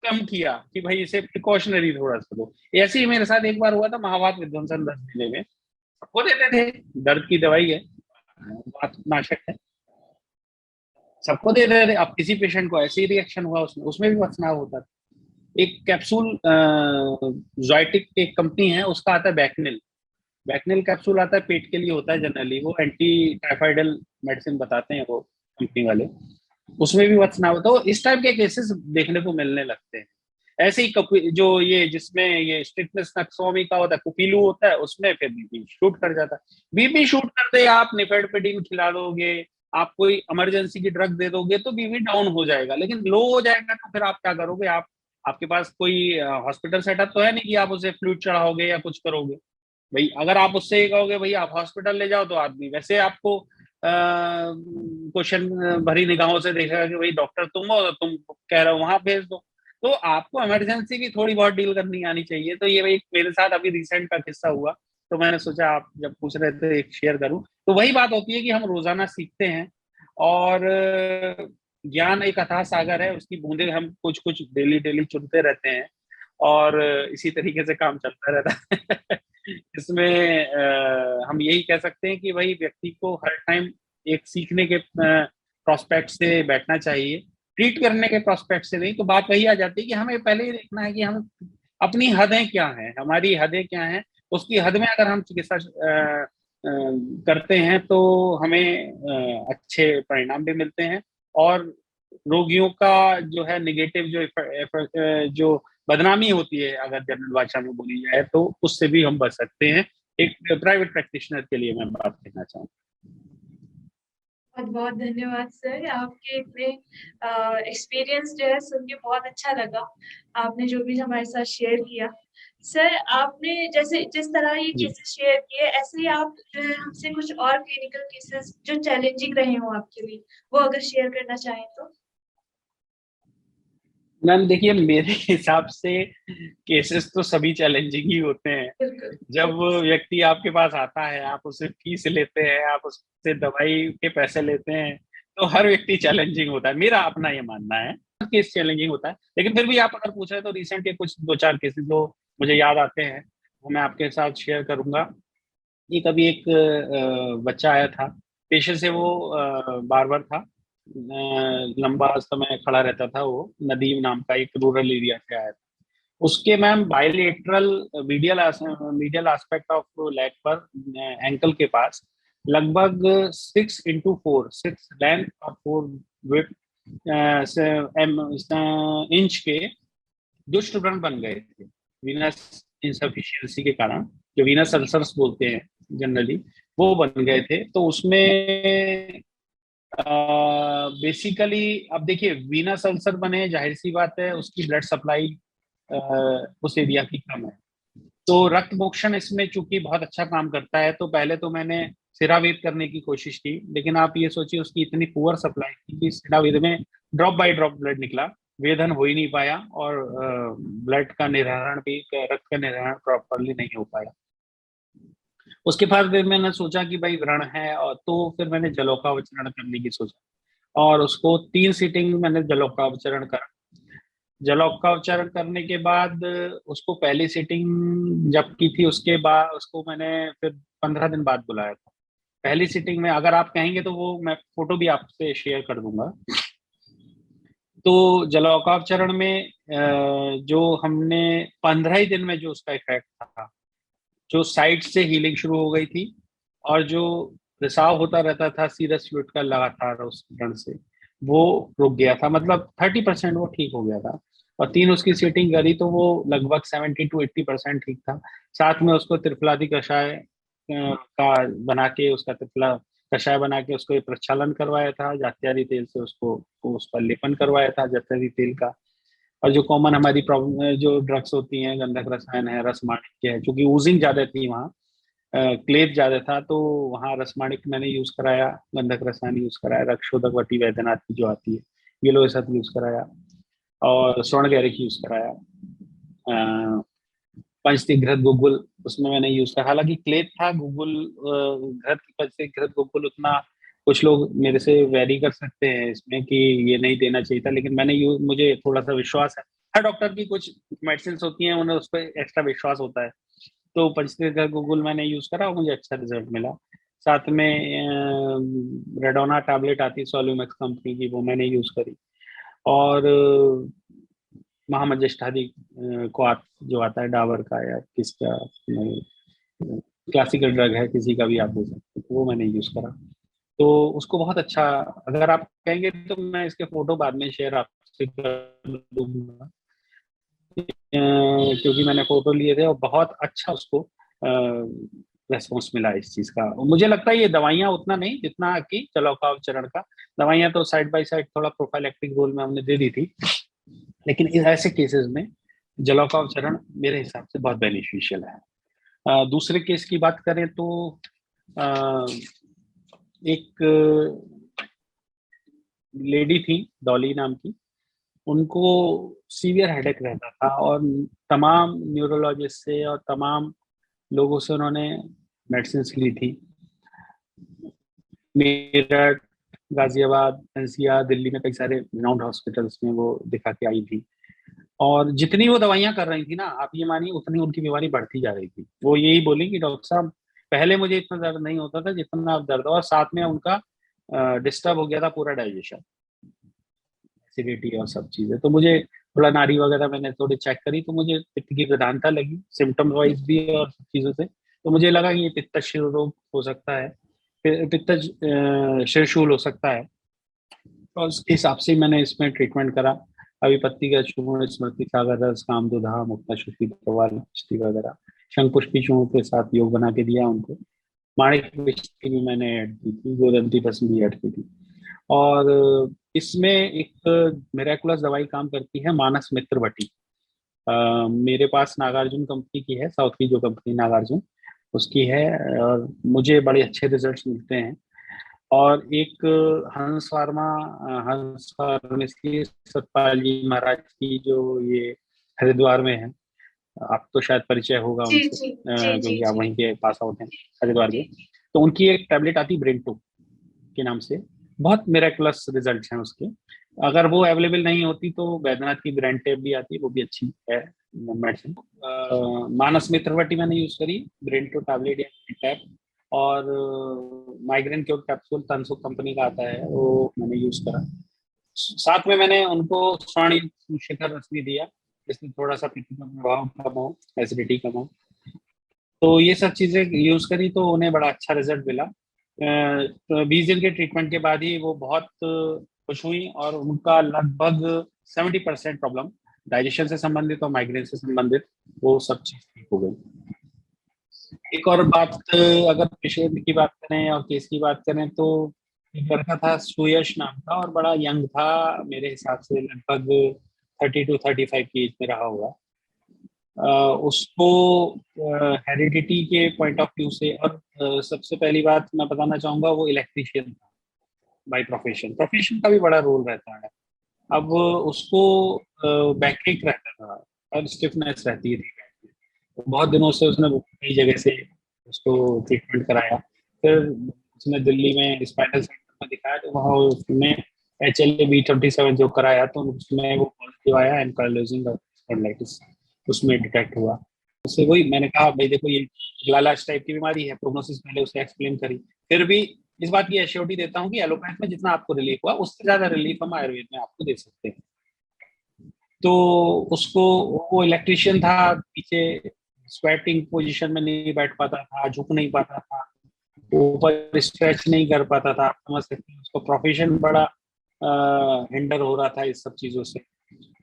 Speaker 2: कम किया कि भाई इसे प्रिकॉशनरी थोड़ा सा दो। ऐसे ही मेरे साथ एक बार हुआ था महावात विध्वंसन 10 जिले में, सबको देते थे, दर्द की दवाई है, वात नाशक है, सबको दे रहे थे। अब किसी पेशेंट को ऐसे ही रिएक्शन हुआ, उसमें भी वचनाव होता था। एक कैप्सूल जॉयटिक एक कंपनी है, उसका आता है बैकनिल। बैकनिल कैप्सूल आता है, पेट के लिए होता है जनरली, वो एंटी टाइफाइडल मेडिसिन बताते हैं वो कंपनी वाले, उसमें भी वचनाव होता है। तो इस टाइप के केसेस देखने को मिलने लगते हैं। ऐसे ही जो ये जिसमें ये स्टिफनेस नक्सोमी का होता है, कुपीलू होता है, उसमें फिर बीपी शूट कर जाता है। बीपी शूट करते आप निफेडपिडिन खिला दोगे, आप कोई इमरजेंसी की ड्रग दे दोगे तो बीपी डाउन हो जाएगा, लेकिन लो हो जाएगा तो फिर आप क्या करोगे? आप, आपके पास कोई हॉस्पिटल सेटअप तो है नहीं कि आप उसे फ्लूइड चढ़ाओगे या कुछ करोगे। भाई अगर आप उससे ये कहोगे भाई आप हॉस्पिटल ले जाओ, तो आदमी वैसे आपको क्वेश्चन भरी निगाहों से देखेगा कि भाई डॉक्टर तुम हो, तुम कह रहे हो वहां भेज दो। तो आपको इमरजेंसी भी थोड़ी बहुत डील करनी आनी चाहिए। तो ये भाई मेरे साथ अभी रिसेंट का किस्सा हुआ, तो मैंने सोचा आप जब पूछ रहे थे एक शेयर करूं। तो वही बात होती है कि हम रोजाना सीखते हैं और ज्ञान एक अथाह सागर है, उसकी बूंदे हम कुछ कुछ डेली डेली चुनते रहते हैं और इसी तरीके से काम चलता रहता है। इसमें हम यही कह सकते हैं कि भाई व्यक्ति को हर टाइम एक सीखने के प्रोस्पेक्ट से बैठना चाहिए, ट्रीट करने के प्रोस्पेक्ट से नहीं। तो बात वही आ जाती है कि हमें पहले ही देखना है कि हम अपनी हदें क्या हैं, हमारी हदें क्या हैं, उसकी हद में अगर हम चिकित्सा करते हैं तो हमें अच्छे परिणाम भी मिलते हैं और रोगियों का जो है निगेटिव जो बदनामी होती है, अगर जनरल भाषा में बोली जाए, तो उससे भी हम बच सकते हैं। एक प्राइवेट प्रैक्टिशनर के लिए मैं बात कहना चाहूँ।
Speaker 1: बहुत बहुत धन्यवाद सर, आपके इतने एक्सपीरियंस जो है सुन के बहुत अच्छा लगा, आपने जो भी हमारे साथ शेयर किया। सर आपने जैसे जिस तरह ये
Speaker 2: जी
Speaker 1: केसेस शेयर किए, ऐसे ही आप जो है हमसे कुछ और क्लिनिकल केसेस जो चैलेंजिंग रहे हो आपके लिए, वो अगर शेयर करना चाहें तो।
Speaker 2: मैम देखिए, मेरे हिसाब से केसेस तो सभी चैलेंजिंग ही होते हैं।
Speaker 1: बिल्कुल।
Speaker 2: जब व्यक्ति आपके पास आता है, आप उससे फीस लेते हैं, आप उससे दवाई के पैसे लेते हैं, तो हर व्यक्ति चैलेंजिंग होता है, मेरा अपना ये मानना है। हर केस चैलेंजिंग होता है, लेकिन फिर भी आप अगर पूछ रहे हैं तो रिसेंट के कुछ 2-4 केसेस जो मुझे याद आते हैं वो मैं आपके साथ शेयर करूंगा। ये कभी एक बच्चा आया था, पेशे से वो बार्बर था, लंबा समय खड़ा रहता था, वो नदीम नाम का एक रूरल एरिया से आया था। उसके ma'am bilateral medial medial aspect of leg पर, एंकल के पास लगभग 6x4 लेंथ और 4 विड्थ इंच के दुष्ट व्रण बन गए थे, वीनस इंसफिशियंसी के कारण, जो वीनस अल्सर्स बोलते हैं जनरली, वो बन गए थे। तो उसमें बेसिकली अब देखिए, वीनस अल्सर बने, जाहिर सी बात है उसकी ब्लड सप्लाई उस एरिया की कम है। तो रक्त मोक्षण इसमें चूंकि बहुत अच्छा काम करता है, तो पहले तो मैंने सिरावेद करने की कोशिश की, लेकिन आप ये सोचिए उसकी इतनी पुअर सप्लाई थी कि सिरावेद में ड्रॉप बाय ड्रॉप ब्लड निकला, वेदन हो ही नहीं पाया और ब्लड का निर्धारण भी, रक्त का निर्धारण प्रॉपरली नहीं हो पाया। उसके बाद फिर मैंने सोचा कि भाई व्रण है, और तो फिर मैंने जलोकावचरण करने की सोचा और उसको 3 सीटिंग मैंने जलोकावचरण करा। जलोकावचरण करने के बाद उसको पहली सीटिंग जब की थी, उसके बाद उसको मैंने फिर 15 दिन बाद बुलाया था। पहली सीटिंग में अगर आप कहेंगे तो वो मैं फोटो भी आपसे शेयर कर दूंगा। तो जलोकावचरण में जो हमने 15 ही दिन में जो उसका इफेक्ट था, जो साइड से हीलिंग शुरू हो गई थी और जो रिसाव होता रहता था सीरस फ्लूइड का लगातार उस कारण से, वो रुक गया था, मतलब 30% वो ठीक हो गया था। और 3 उसकी सीटिंग करी तो वो लगभग 70 to 80% ठीक था। साथ में उसको त्रिफलादी कषाय का बना के, उसका त्रिफला कषाय बना के उसको एक प्रक्षालन करवाया था जात्यारी तेल से, उसको उस पर लेपन करवाया था जात्यारी तेल का। और जो कॉमन हमारी प्रॉब्लम जो ड्रग्स होती हैं, गंधक रसायन है, रसमाणिक्य है, क्योंकि ऊजिंग ज्यादा थी वहाँ, क्लेद ज्यादा था, तो वहाँ रसमाणिक मैंने यूज कराया, गंधक रसायन यूज कराया, रक्षोदक वटी वैद्यनाथ की जो आती है येलो एसथ यूज कराया, और स्वर्ण गैरिक यूज कराया। पंचतीघ्रत गुगुल उसमें मैंने यूज किया, हालांकि क्लेद था गुगुल, घृत पंचतीघ्रत गुगुल उतना, कुछ लोग मेरे से वेरी कर सकते हैं इसमें कि ये नहीं देना चाहिए था, लेकिन मैंने यूज, मुझे थोड़ा सा विश्वास है, हर डॉक्टर की कुछ मेडिसिन होती हैं उन्हें उस पर एक्स्ट्रा विश्वास होता है। तो पंचतीघ्रत गुगुल मैंने यूज करा और मुझे अच्छा रिजल्ट मिला। साथ में रेडोना टैबलेट आती है सोल्यूमेक्स कंपनी की, वो मैंने यूज करी। और महामंजष्ठादि क्वाथ जो आता है डाबर का या किसका, क्लासिकल ड्रग है किसी का भी आप दे सकते हैं, तो वो मैंने यूज करा। तो उसको बहुत अच्छा, अगर आप कहेंगे तो मैं इसके फोटो बाद में शेयर आपसे कर दूंगा, क्योंकि मैंने फोटो लिए थे और बहुत अच्छा उसको रेस्पॉन्स मिला इस चीज का। और मुझे लगता है ये दवाइयां उतना नहीं जितना कि जलौकाव चरण का, दवाइयां तो साइड बाय साइड थोड़ा प्रोफाइलेक्टिक रोल में हमने दे दी थी, लेकिन इस ऐसे केसेस में जलौकाव चरण मेरे हिसाब से बहुत बेनिफिशियल है। दूसरे केस की बात करें तो अ, एक लेडी थी डॉली नाम की, उनको सीवियर हेडेक रहता था, और तमाम न्यूरोलॉजिस्ट से और तमाम लोगों से उन्होंने मेडिसिन ली थी। मेरठ, गाजियाबाद, एनसीआर, दिल्ली में कई सारे रिनाउंड हॉस्पिटल्स में वो दिखा के आई थी। और जितनी वो दवाइयां कर रही थी ना, आप ये मानिए उतनी उनकी बीमारी बढ़ती जा रही थी। वो यही बोली कि डॉक्टर साहब पहले मुझे इतना दर्द नहीं होता था जितना अब दर्द, और साथ में उनका डिस्टर्ब हो गया था पूरा डाइजेशन, एसिडिटी और सब चीजें। तो मुझे थोड़ा नाड़ी वगैरह मैंने थोड़ी चेक करी, तो मुझे पित्त की प्रधानता लगी सिम्टम वाइज भी और सब चीजों से। तो मुझे लगा कि ये पित्त शिर रोग हो सकता है, पित्त शिरशूल हो सकता है। और उसके हिसाब से मैंने इसमें ट्रीटमेंट करा। अभी पत्ती का चूर्ण, स्मृति सागर रस, कामदुधा, मुक्ता शुक्ति प्रवाल वगैरह, शंख पुष्पी चूर्ण के साथ योग बना के दिया उनको। माणिक विष्टि भी मैंने ऐड की थी, गोदंती भस्म भी ऐड की थी। और इसमें एक मिरेकुलस दवाई काम करती है, मानस मित्र वटी। मेरे पास नागार्जुन कंपनी की है, साउथ की जो कंपनी नागार्जुन, उसकी है, और मुझे बड़े अच्छे रिजल्ट्स मिलते हैं। और एक हंस फार्मा, हंस फार्मेसी सतपाल जी महाराज की, जो ये हरिद्वार में है, आप तो शायद परिचय होगा
Speaker 1: जी
Speaker 2: उनसे,
Speaker 1: जी जी जी
Speaker 2: क्योंकि आप
Speaker 1: जी
Speaker 2: वहीं के पास आउट हैं, हरिद्वार के।
Speaker 1: जी।
Speaker 2: तो उनकी एक टैबलेट आती ब्रेंटो के नाम से, बहुत मिरेकुलस रिजल्ट हैं उसके। अगर वो अवेलेबल नहीं होती तो बैद्यनाथ की ब्रांड टेप भी आती है, वो भी अच्छी है मेडिसिन। मानस मित्रवटी मैंने यूज करी, ब्रेंटो टैबलेट या टैप। और migraine cure capsule Tansukh company का आता है, वो मैंने यूज करा। साथ में मैंने उनको स्वर्ण शिखर रस भी दिया, जिसमें थोड़ा सा पित्त का प्रभाव कम हो, एसिडिटी कम हो। तो ये सब चीजें यूज करी तो उन्हें बड़ा अच्छा रिजल्ट मिला। तो 20 दिन के ट्रीटमेंट के बाद ही वो बहुत खुश हुई, और उनका लगभग 70% प्रॉब्लम डाइजेशन से संबंधित और माइग्रेन से संबंधित, वो सब चीज ठीक हो गई। एक और बात, अगर पेशेंट की बात करें और केस की बात करें तो एक लड़का था, सुयश नाम था, और बड़ा यंग था, मेरे हिसाब से लगभग 30 to 35 की एज में रहा होगा। उसको हेरिडिटी के पॉइंट ऑफ व्यू से, और सबसे पहली बात मैं बताना चाहूंगा, वो इलेक्ट्रीशियन था बाय प्रोफेशन। प्रोफेशन का भी बड़ा रोल रहता है। अब उसको बैकएक रहता था और स्टिफनेस रहती थी बैक में। तो बहुत दिनों से उसने कई जगह से उसको ट्रीटमेंट कराया। फिर उसने दिल्ली में स्पाइनल सेंटर में दिखाया, तो वहाँ उसने HLA-B27 जो कराया, तो उसमें वो पॉजिटिव आया, एनकाइलोजिंग स्पॉन्डिलाइटिस उसमें डिटेक्ट हुआ। उससे वही मैंने कहा भाई देखो, ये लालाश टाइप की बीमारी है, प्रोग्नोसिस मैंने उसे एक्सप्लेन करी। फिर भी इस बात की एश्योरिटी देता हूँ कि एलोपैथ में जितना आपको रिलीफ हुआ, उससे ज्यादा रिलीफ हम आयुर्वेद में आपको दे सकते हैं। तो उसको, वो इलेक्ट्रिशियन था, पीछे स्क्वेटिंग पोजीशन में नहीं बैठ पाता था, झुक नहीं पाता था, ऊपर स्ट्रेच नहीं कर पाता था, आप समझ सकते हैं उसको प्रोफेशन बड़ा हिंडर हो रहा था इस सब चीज़ों से।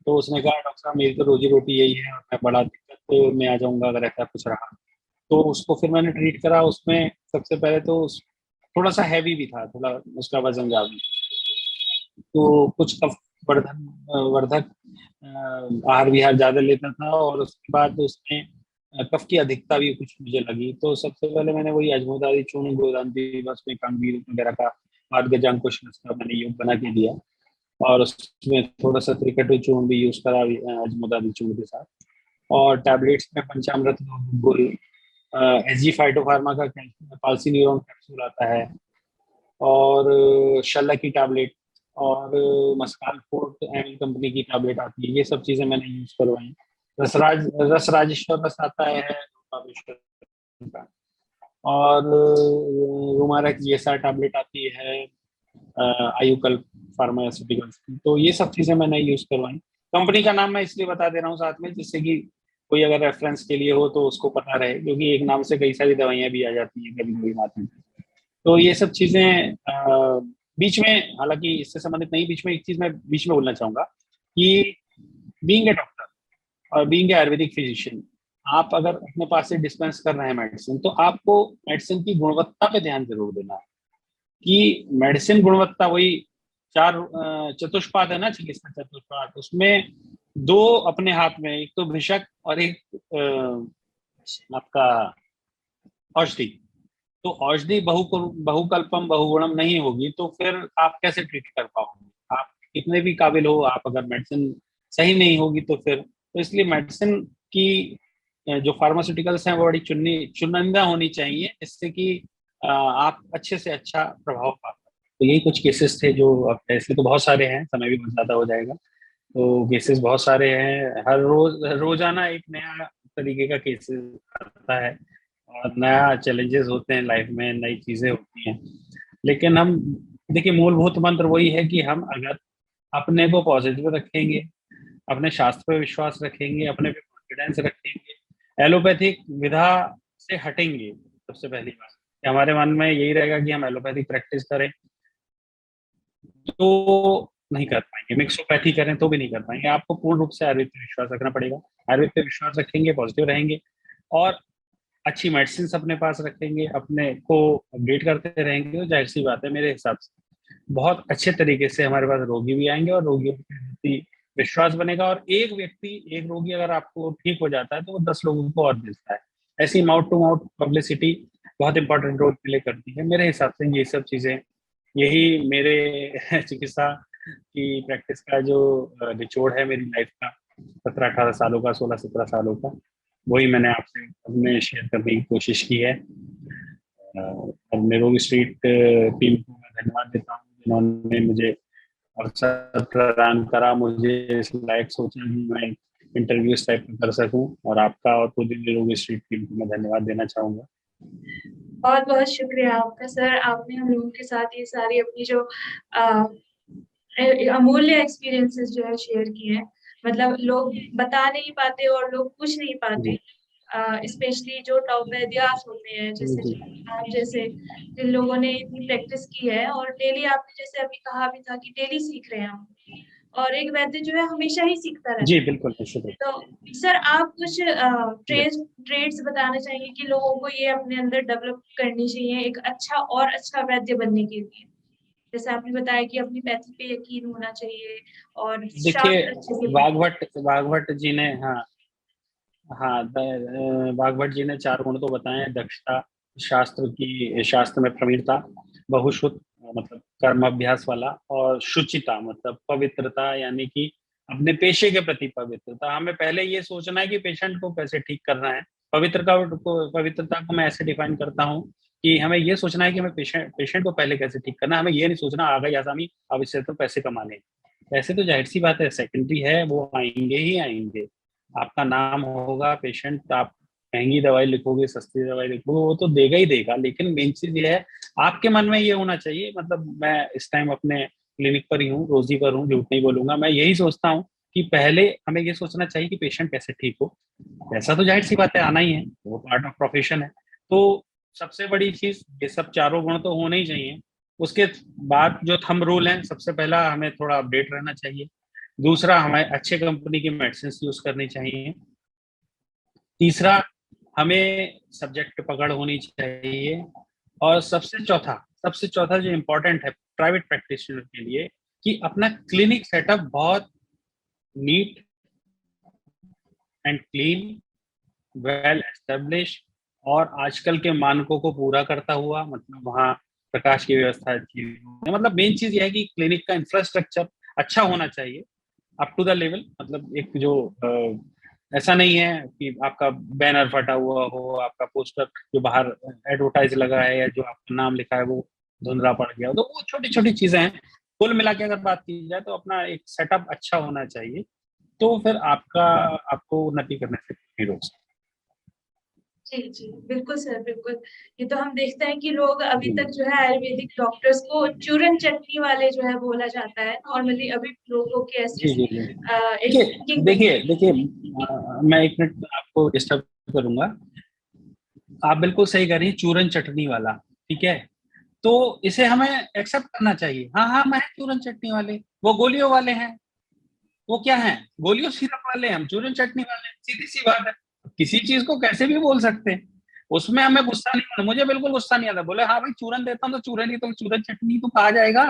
Speaker 2: तो उसने कहा डॉक्टर साहब मेरी तो रोजी रोटी यही है और मैं बड़ा दिक्कत में आ जाऊंगा अगर ऐसा कुछ रहा। तो उसको फिर मैंने ट्रीट करा। उसमें सबसे पहले तो थोड़ा सा हैवी भी था, थोड़ा उसका वजन ज्यादा, तो कुछ कफ वर्धन वर्धक आहार विहार ज्यादा लेता था। और उसके बाद उसमें कफ की अधिकता भी कुछ मुझे लगी। तो सबसे पहले मैंने वही अजमोदारी चूर्ण, गोदांती, बस में कांगीर वगैरह का 8 गजांकुश का मैंने योग बना के दिया। और उसमें थोड़ा सा त्रिकटु चूर्ण भी यूज करा अजमोदारी चूर्ण के साथ। और टैबलेट्स में पंचामृत गुल, एसजी फाइटोफार्मा का पाल्सिन्यूरोन कैप्सूल आता है, और शल्ला की टैबलेट, और मस्काल फोर्ट एमएल कंपनी की टैबलेट आती है। ये सब चीजें मैंने यूज करवाई। रस राजेश्वर रस आता है रामेश्वर का, और रुमारेक्स जीएसआर टैबलेट आती है आयुकल्प फार्मास्यूटिकल्स की। तो ये सब चीजें मैंने यूज करवाई। कंपनी का नाम मैं इसलिए बता दे रहा हूँ साथ में, जिससे कि कोई अगर रेफरेंस के लिए हो तो उसको पता रहे, क्योंकि एक नाम से कई सारी दवाइयां भी आ जाती हैं कभी कभी मार्केट में। तो ये सब चीजें बीच में, हालांकि इससे संबंधित नहीं, बीच में एक चीज मैं बीच में बोलना चाहूंगा कि बीइंग ए डॉक्टर और बीइंग ए आयुर्वेदिक फिजिशियन, आप अगर अपने पास से डिस्पेंस कर रहे हैं मेडिसिन, तो आपको मेडिसिन की गुणवत्ता पे ध्यान जरूर देना है कि मेडिसिन गुणवत्ता, वही चार चतुष्पाद है ना, चिकित्सा चतुष्पाद, उसमें दो अपने हाथ में, एक तो भिषक और एक आपका औषधि। तो औषधि बहुकल्पम बहुगुणम नहीं होगी तो फिर आप कैसे ट्रीट कर पाओगे? आप कितने भी काबिल हो, आप अगर मेडिसिन सही नहीं होगी तो फिर, तो इसलिए मेडिसिन की जो फार्मास्यूटिकल्स हैं वो बड़ी चुनिंदा होनी चाहिए, जिससे कि आप अच्छे से अच्छा प्रभाव पा पाए। तो यही कुछ केसेस थे जो, अब ऐसे तो बहुत सारे हैं, समय भी बहुत ज्यादा हो जाएगा। तो केसेस बहुत सारे हैं, हर रोज रोजाना एक नया तरीके का केसेस आता है और नया चैलेंजेस होते हैं लाइफ में, नई चीजें होती हैं। लेकिन हम, देखिए, मूलभूत मंत्र वही है कि हम अगर अपने को पॉजिटिव रखेंगे, अपने शास्त्र पे विश्वास रखेंगे, अपने पे कॉन्फिडेंस रखेंगे, एलोपैथिक विधा से हटेंगे, सबसे पहली बात कि हमारे मन में यही रहेगा कि हम एलोपैथिक प्रैक्टिस करें तो नहीं कर पाएंगे, मिक्सोपैथी करें तो भी नहीं कर पाएंगे। आपको पूर्ण रूप से आयुर्वेद पे विश्वास रखना पड़ेगा। आयुर्वेद पे विश्वास रखेंगे, पॉजिटिव रहेंगे, और अच्छी मेडिसिन अपने पास रखेंगे, अपने को अपडेट करते रहेंगे, तो जाहिर सी बात है मेरे हिसाब से बहुत अच्छे तरीके से हमारे पास रोगी भी आएंगे और रोगियों के प्रति विश्वास बनेगा। और एक व्यक्ति, एक रोगी अगर आपको ठीक हो जाता है तो वो 10 लोगों को और मिलता है। ऐसी माउथ टू माउथ पब्लिसिटी बहुत इंपॉर्टेंट रोल प्ले करती है मेरे हिसाब से। ये सब चीजें, यही मेरे चिकित्सा की प्रैक्टिस का जो निचोड़ है मेरी लाइफ का, 17-18 सालों का, 16-17 सालों का, वही मैंने आपसे अपने शेयर करने की कोशिश की है। और निरोगी स्ट्रीट टीम को मैं धन्यवाद देता हूँ जिन्होंने मुझे अवसर प्रदान करा, मुझे इस लायक सोचा कि मैं इंटरव्यू इस टाइप में कर सकूं। और आपका और पूरी निरोगी स्ट्रीट टीम को मैं धन्यवाद देना चाहूंगा।
Speaker 1: बहुत बहुत शुक्रिया आपका सर, आपने हम लोगों के साथ ये सारी अपनी जो अमूल्य एक्सपीरियंसेस जो है शेयर किए हैं। मतलब लोग बता नहीं पाते और लोग पूछ नहीं पाते,
Speaker 2: जी
Speaker 1: स्पेशली जो टॉप वैद्यास होते हैं, जैसे
Speaker 2: जी
Speaker 1: आप जैसे जिन लोगों ने इतनी प्रैक्टिस की है और डेली, आपने जैसे अभी कहा भी था कि डेली सीख रहे हैं हम, और एक वैद्य जो है हमेशा ही सीखता
Speaker 2: जी,
Speaker 1: रहता है।
Speaker 2: बिल्कुल निश्चित
Speaker 1: तो सर आप कुछ
Speaker 2: रूप
Speaker 1: ट्रेड्स बताना चाहिए कि लोगों को ये अपने अंदर डेवलप करनी चाहिए एक अच्छा और अच्छा वैद्य बनने के लिए? जैसे आपने बताया कि अपनी पैथी पे यकीन होना चाहिए और
Speaker 2: से। देखिए,
Speaker 1: शास्त्र अच्छे से पढ़ना।
Speaker 2: वाघभट्ट जी ने, हाँ हाँ, वाघभट्ट जी ने 4 गुण तो बताए हैं: दक्षता, शास्त्र में प्रवीणता, बहुश्रुत मतलब कर्म अभ्यास वाला, और शुचिता मतलब पवित्रता, यानी कि अपने पेशे के प्रति पवित्रता। हमें पहले ये सोचना है कि पेशेंट को कैसे ठीक करना है। पवित्रता को मैं ऐसे डिफाइन करता हूँ कि हमें ये सोचना है कि हमें पेशेंट को पहले कैसे ठीक करना है। हमें ये नहीं सोचना आ गई आसामी, अब इससे तो पैसे कमाने। पैसे तो जाहिर सी बात है सेकेंडरी है, वो आएंगे ही आएंगे। आपका नाम होगा, पेशेंट, आप महंगी दवाई लिखोगे, सस्ती दवाई लिखोगे, वो तो देगा ही देगा। लेकिन मेन चीज ये है, आपके मन में ये होना चाहिए, मतलब मैं इस टाइम अपने क्लिनिक पर ही हूँ, रोजी पर हूँ, झूठ नहीं बोलूंगा, मैं यही सोचता हूँ कि पहले हमें ये सोचना चाहिए कि पेशेंट कैसे ठीक हो। ऐसा तो जाहिर सी बात है आना ही है, वो पार्ट ऑफ प्रोफेशन है। तो सबसे बड़ी चीज, ये सब 4 गुण तो होने ही चाहिए। उसके बाद जो थंब रूल है, सबसे पहला हमें थोड़ा अपडेट रहना चाहिए। दूसरा, हमें अच्छे कंपनी की मेडिसिन यूज करनी चाहिए। तीसरा, हमें सब्जेक्ट पकड़ होनी चाहिए। और सबसे चौथा जो इम्पोर्टेंट है प्राइवेट प्रैक्टिशनर के लिए, कि अपना क्लिनिक सेटअप बहुत neat and clean, well establish और आजकल के मानकों को पूरा करता हुआ, मतलब वहाँ प्रकाश की व्यवस्था अच्छी, मतलब मेन चीज यह है कि क्लिनिक का इंफ्रास्ट्रक्चर अच्छा होना चाहिए, अप टू द लेवल। मतलब एक जो ऐसा नहीं है कि आपका बैनर फटा हुआ हो, आपका पोस्टर जो बाहर एडवर्टाइज लगा है या जो आपका नाम लिखा है वो धुंधला पड़ गया हो, तो वो छोटी छोटी चीजें हैं। कुल मिला के अगर बात की जाए तो अपना एक सेटअप अच्छा होना चाहिए, तो फिर आपको उन्नति करने से नहीं रोक सकते।
Speaker 1: जी जी बिल्कुल सर, बिल्कुल। ये तो हम देखते हैं कि लोग अभी
Speaker 2: जी
Speaker 1: तक जो है आयुर्वेदिक डॉक्टर्स को चूरन चटनी वाले जो है बोला जाता है नॉर्मली। अभी लोगों की ऐसी
Speaker 2: जी जी जी।
Speaker 1: एक
Speaker 2: देखिए
Speaker 1: थिंकिंग बनी
Speaker 2: देखिए देखिए, मैं एक मिनट आपको डिस्टर्ब करूंगा। आप बिल्कुल सही कह रही हैं, चूरन चटनी वाला, ठीक है, तो इसे हमें एक्सेप्ट करना चाहिए। हाँ हाँ, मैं चूरन चटनी वाले, वो गोलियों वाले हैं, वो क्या है, गोलियों सिरप वाले, हम चूरन चटनी वाले, सीधी सी बात है। किसी चीज को कैसे भी बोल सकते हैं, उसमें हमें गुस्सा नहीं आता। मुझे बिल्कुल गुस्सा नहीं आता, बोले हाँ भाई चूरन देता हूँ तो चूरन ही, तो चूरन चटनी तो कहा जाएगा।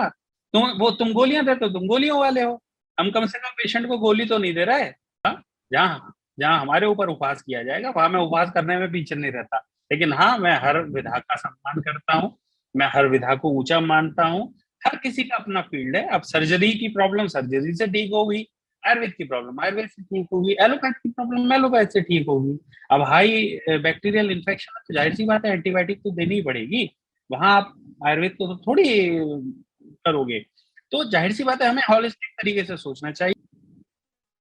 Speaker 2: तुम गोलियां देते हो, तुम गोलियों वाले हो। हम कम से कम पेशेंट को गोली तो नहीं दे रहे। हाँ, जहाँ जहाँ हमारे ऊपर उपवास किया जाएगा वहां मैं उपवास करने में पीछे नहीं रहता। लेकिन हाँ, मैं हर विधा का सम्मान करता हूँ, मैं हर विधा को ऊंचा मानता हूँ। हर किसी का अपना फील्ड है। अब सर्जरी की प्रॉब्लम सर्जरी से ठीक होगी, आयुर्वेद की प्रॉब्लम आयुर्वेद से ठीक होगी, एलोपैथ की प्रॉब्लम एलोपैथ से ठीक होगी। अब हाई बैक्टीरियल इन्फेक्शन है तो जाहिर सी बात है एंटीबायोटिक तो देनी ही पड़ेगी। वहां आप आयुर्वेद को तो थोड़ी करोगे। तो जाहिर सी बात है हमें हॉलिस्टिक तरीके से सोचना चाहिए।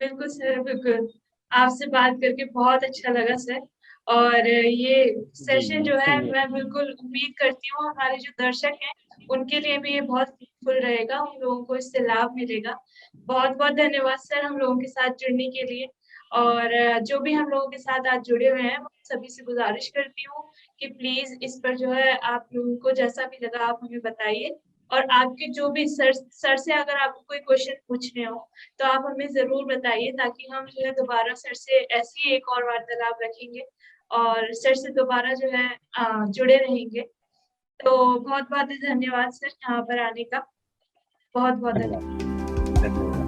Speaker 1: बिल्कुल सर, बिल्कुल। आपसे बात करके बहुत अच्छा लगा सर। और ये
Speaker 2: जी
Speaker 1: सेशन
Speaker 2: जी,
Speaker 1: जो है,
Speaker 2: सेम हियर।
Speaker 1: मैं बिल्कुल उम्मीद करती हूँ हमारे जो दर्शक हैं उनके लिए भी ये बहुत फ्रूटफुल रहेगा, उन लोगों को इससे लाभ मिलेगा। बहुत बहुत धन्यवाद सर हम लोगों के साथ जुड़ने के लिए। और जो भी हम लोगों के साथ आज जुड़े हुए हैं, सभी से गुजारिश करती हूँ कि प्लीज इस पर जो है आप लोगों को जैसा भी लगा आप हमें बताइए। और आपके जो भी सर से अगर आपको कोई क्वेश्चन पूछने हो तो आप हमें जरूर बताइए, ताकि हम जो है दोबारा सर से ऐसी एक और वार्तालाप रखेंगे और सर से दोबारा जो है जुड़े रहेंगे। तो बहुत बहुत धन्यवाद सर यहाँ पर आने का। बहुत बहुत धन्यवाद।
Speaker 2: धन्यवाद। धन्यवाद।